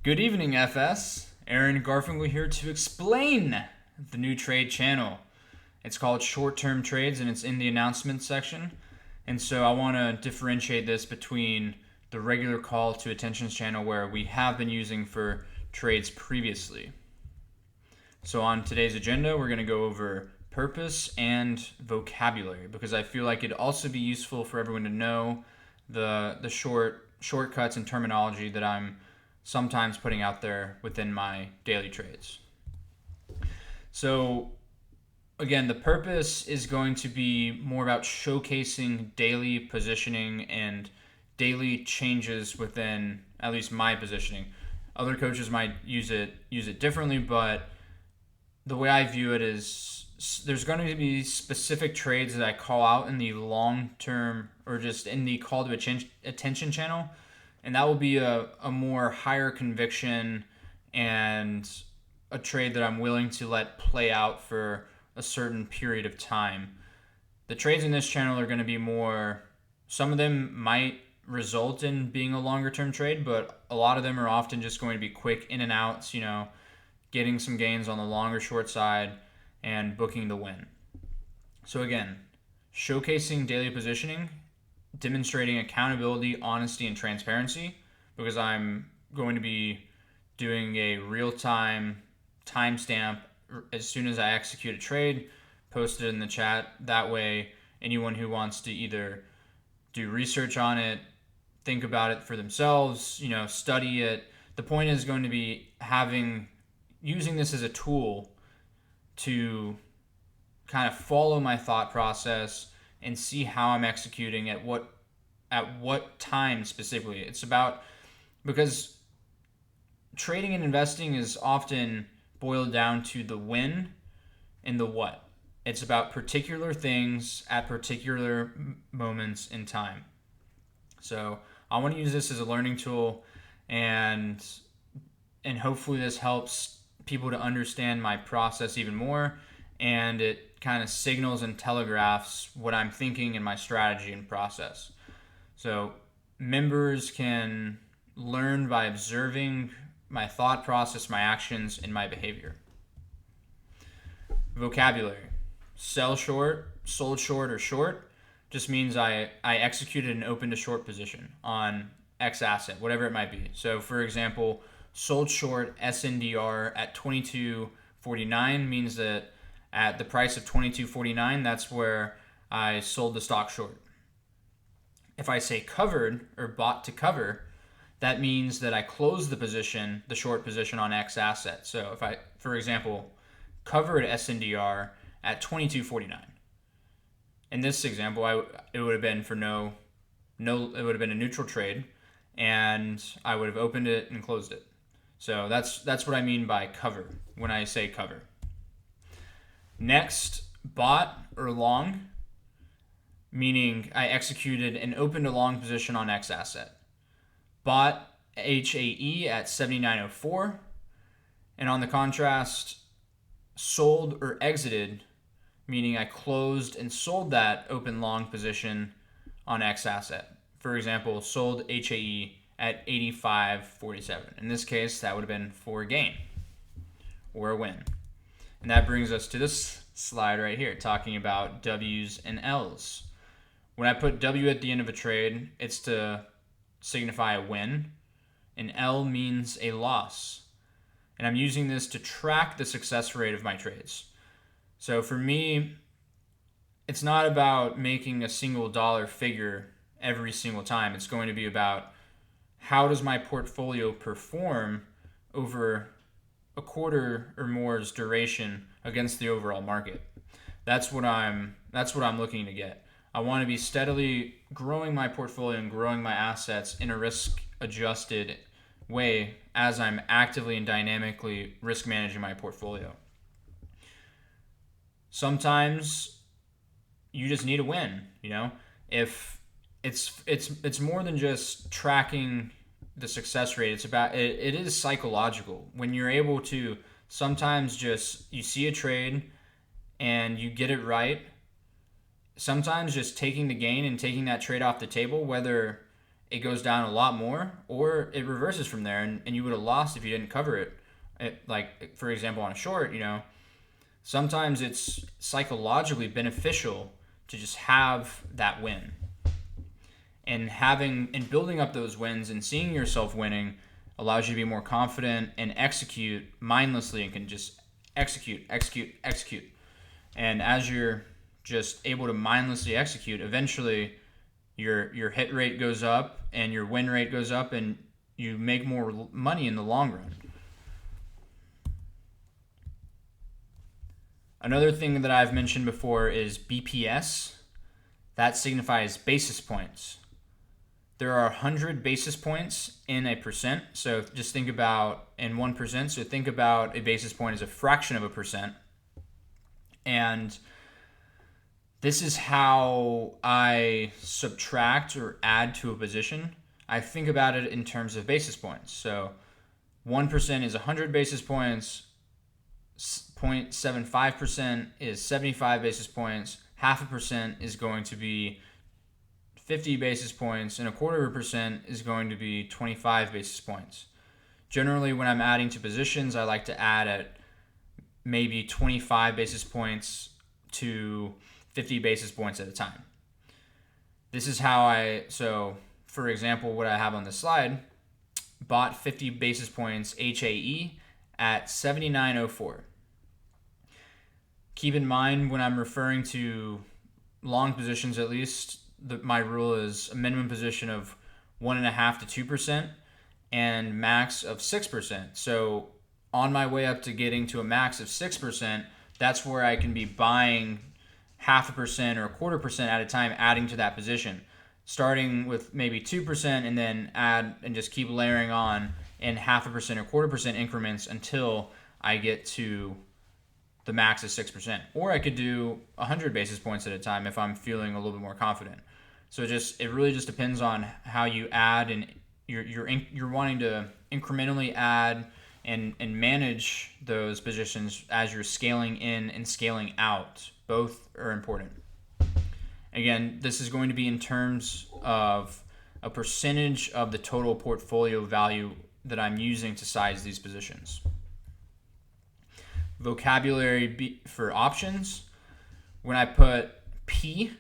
Good evening, FS. Aaron Garfinkel here to explain the new trade channel. It's called Short Term Trades and it's in the announcements section. And so I want to differentiate this between the regular call to attentions channel where we have been using for trades previously. So on today's agenda, we're going to go over purpose and vocabulary because I feel like it'd also be useful for everyone to know the shortcuts and terminology that I'm sometimes putting out there within my daily trades. So again, the purpose is going to be more about showcasing daily positioning and daily changes within at least my positioning. Other coaches might use it differently, but the way I view it is there's going to be specific trades that I call out in the long term or just in the call to attention channel, and that will be a more higher conviction and a trade that I'm willing to let play out for a certain period of time. The trades in this channel are going to be more, some of them might result in being a longer term trade, but a lot of them are often just going to be quick in and outs, getting some gains on the longer short side and booking the win. So again, showcasing daily positioning, demonstrating accountability, honesty, and transparency, because I'm going to be doing a real-time timestamp as soon as I execute a trade, post it in the chat. That way, anyone who wants to either do research on it, think about it for themselves, study it. The point is going to be using this as a tool to kind of follow my thought process and see how I'm executing at what time specifically. It's about, because trading and investing is often boiled down to the when and the what. It's about particular things at particular moments in time. So I want to use this as a learning tool, and hopefully this helps people to understand my process even more, and it kind of signals and telegraphs what I'm thinking in my strategy and process. So members can learn by observing my thought process, my actions, and my behavior. Vocabulary. Sell short, sold short, or short just means I executed an open to short position on X asset, whatever it might be. So for example, sold short SNDR at 22.49 means that at the price of 22.49, that's where I sold the stock short. If I say covered or bought to cover, that means that I closed the position, the short position on X asset. So if I, for example, covered SNDR at 22.49, in this example, it would have been for no, it would have been a neutral trade, and I would have opened it and closed it. So that's what I mean by cover when I say cover. Next, bought or long, meaning I executed an open to long position on X asset. Bought HAE at 79.04, and on the contrast, sold or exited, meaning I closed and sold that open long position on X asset. For example, sold HAE at 85.47. In this case, that would have been for a gain or a win. And that brings us to this slide right here, talking about W's and L's. When I put W at the end of a trade, it's to signify a win, and L means a loss. And I'm using this to track the success rate of my trades. So for me, it's not about making a single dollar figure every single time. It's going to be about how does my portfolio perform over a quarter or more's duration against the overall market. That's what I'm looking to get. I want to be steadily growing my portfolio and growing my assets in a risk adjusted way as I'm actively and dynamically risk managing my portfolio. Sometimes you just need a win, if it's more than just tracking the success rate. It's about it is psychological. When you're able to sometimes just, you see a trade and you get it right, sometimes just taking the gain and taking that trade off the table, whether it goes down a lot more, or it reverses from there, and you would have lost if you didn't cover it. Like, for example, on a short, sometimes it's psychologically beneficial to just have that win. And building up those wins and seeing yourself winning allows you to be more confident and execute mindlessly, and can just execute. And as you're just able to mindlessly execute, eventually your hit rate goes up and your win rate goes up, and you make more money in the long run. Another thing that I've mentioned before is BPS. That signifies basis points. There are 100 basis points in a percent. So just think about in 1%. So think about a basis point as a fraction of a percent. And this is how I subtract or add to a position. I think about it in terms of basis points. So 1% is 100 basis points. 0.75% is 75 basis points. 0.5% is going to be 50 basis points, and 0.25% is going to be 25 basis points. Generally, when I'm adding to positions, I like to add at maybe 25 basis points to 50 basis points at a time. This is how so for example, what I have on the slide, bought 50 basis points HAE at 79.04. Keep in mind, when I'm referring to long positions, at least, my rule is a minimum position of 1.5% to 2% and max of 6%. So on my way up to getting to a max of 6%, that's where I can be buying 0.5% or 0.25% at a time, adding to that position, starting with maybe 2% and then add and just keep layering on in 0.5% or 0.25% increments until I get to the max is 6%. Or I could do 100 basis points at a time if I'm feeling a little bit more confident. So it really just depends on how you add, and you're wanting to incrementally add and manage those positions as you're scaling in and scaling out. Both are important. Again, this is going to be in terms of a percentage of the total portfolio value that I'm using to size these positions. Vocabulary for options. When I put P,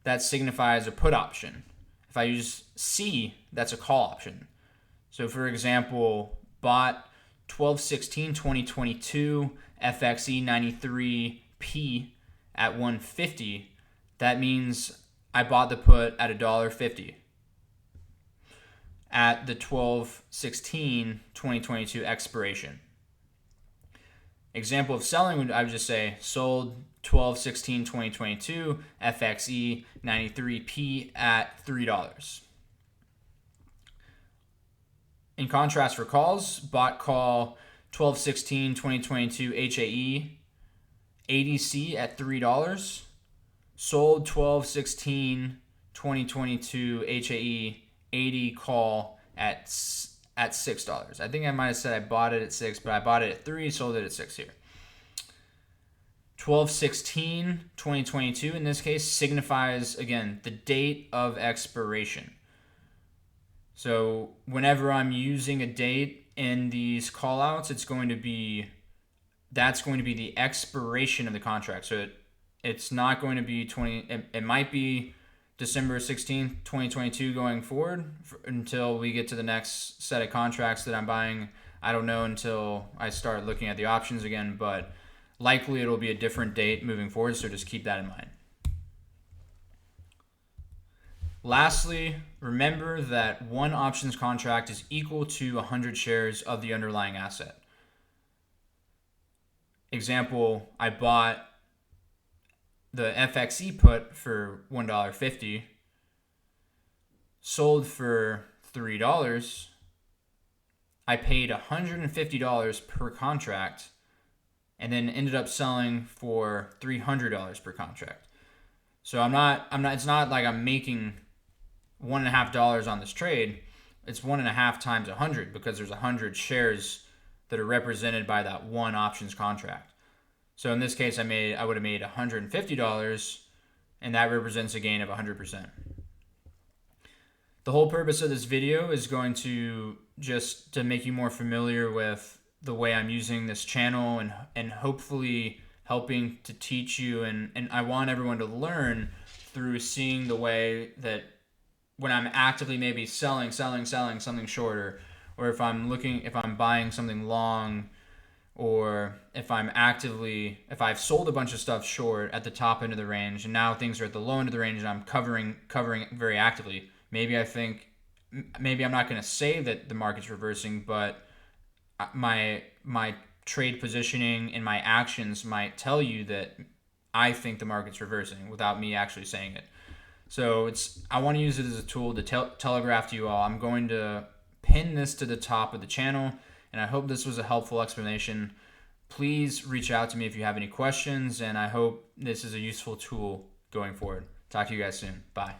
that signifies a put option. If I use C, that's a call option. So for example, bought 12/16/2022 FXE 93P at 150. That means I bought the put at $1.50 at the 12/16/2022 expiration. Example of selling, I would just say sold 12/16/2022 FXE 93P at $3. In contrast, for calls, bought call 12/16/2022 HAE 80C at $3. Sold 12/16/2022 HAE 80 call at $6. I think I might have said I bought it at $6, but I bought it at $3, sold it at $6 here. 12/16/2022 in this case signifies, again, the date of expiration. So whenever I'm using a date in these callouts, that's going to be the expiration of the contract. So it's not going to be it might be December 16th, 2022 going forward until we get to the next set of contracts that I'm buying. I don't know until I start looking at the options again, but likely it'll be a different date moving forward, so just keep that in mind. Lastly, remember that one options contract is equal to 100 shares of the underlying asset. Example, I bought the FXE put for $1.50, sold for $3. I paid $150 per contract, and then ended up selling for $300 per contract. So it's not like I'm making $1.50 on this trade. It's 1.5 times 100, because there's 100 shares that are represented by that one options contract. So in this case, I would have made $150, and that represents a gain of 100%. the whole purpose of this video is going to just to make you more familiar with the way I'm using this channel, and hopefully helping to teach you, and I want everyone to learn through seeing the way that when I'm actively maybe selling something shorter, or if I'm buying something long, or if I've sold a bunch of stuff short at the top end of the range, and now things are at the low end of the range, and I'm covering it very actively. Maybe I'm not going to say that the market's reversing, but my trade positioning and my actions might tell you that I think the market's reversing without me actually saying it. So I want to use it as a tool to telegraph to you all. I'm going to pin this to the top of the channel, and I hope this was a helpful explanation. Please reach out to me if you have any questions, and I hope this is a useful tool going forward. Talk to you guys soon. Bye.